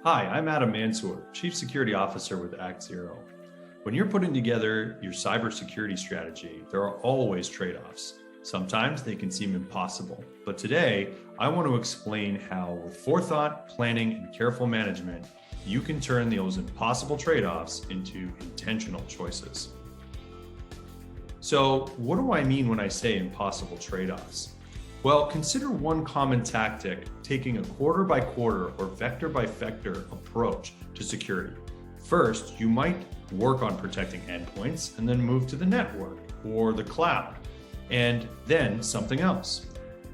Hi, I'm Adam Mansour, Chief Security Officer with Act Zero. When you're putting together your cybersecurity strategy, there are always trade-offs. Sometimes they can seem impossible, but today I want to explain how, with forethought, planning, and careful management, you can turn those impossible trade-offs into intentional choices. So, what do I mean when I say impossible trade-offs? Well, consider one common tactic, taking a quarter by quarter or vector by vector approach to security. First, you might work on protecting endpoints and then move to the network or the cloud, and then something else.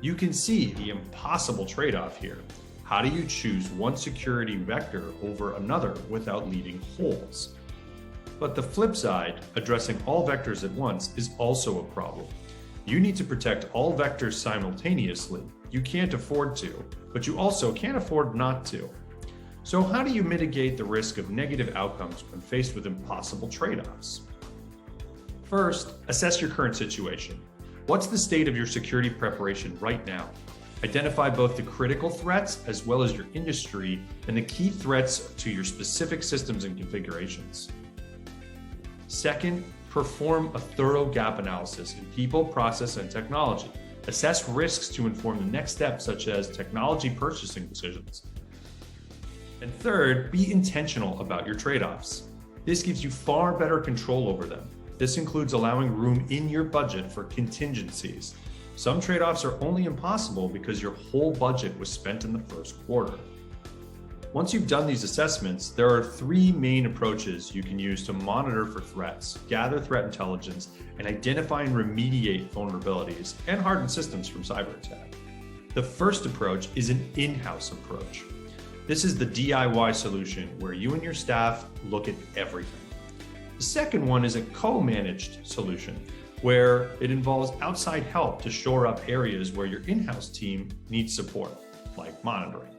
You can see the impossible trade-off here. How do you choose one security vector over another without leaving holes? But the flip side, addressing all vectors at once, is also a problem. You need to protect all vectors simultaneously. You can't afford to, but you also can't afford not to. So how do you mitigate the risk of negative outcomes when faced with impossible trade-offs? First, assess your current situation. What's the state of your security preparation right now? Identify both the critical threats as well as your industry and the key threats to your specific systems and configurations. Second, perform a thorough gap analysis in people, process, and technology. Assess risks to inform the next steps, such as technology purchasing decisions. And third, be intentional about your trade-offs. This gives you far better control over them. This includes allowing room in your budget for contingencies. Some trade-offs are only impossible because your whole budget was spent in the first quarter. Once you've done these assessments, there are three main approaches you can use to monitor for threats, gather threat intelligence, and identify and remediate vulnerabilities and harden systems from cyber attack. The first approach is an in-house approach. This is the DIY solution where you and your staff look at everything. The second one is a co-managed solution where it involves outside help to shore up areas where your in-house team needs support, like monitoring.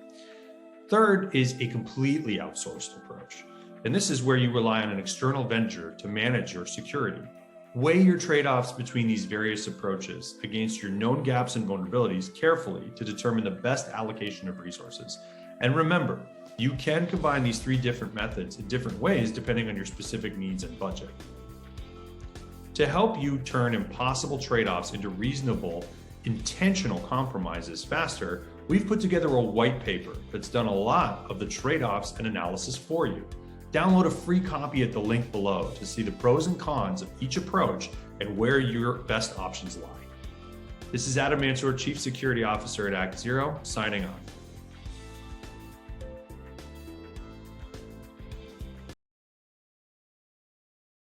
Third is a completely outsourced approach, and this is where you rely on an external vendor to manage your security. Weigh your trade-offs between these various approaches against your known gaps and vulnerabilities carefully to determine the best allocation of resources. And remember, you can combine these three different methods in different ways depending on your specific needs and budget. To help you turn impossible trade-offs into reasonable, intentional compromises faster, we've put together a white paper that's done a lot of the trade-offs and analysis for you. Download a free copy at the link below to see the pros and cons of each approach and where your best options lie. This is Adam Mansour, Chief Security Officer at Act Zero, signing off.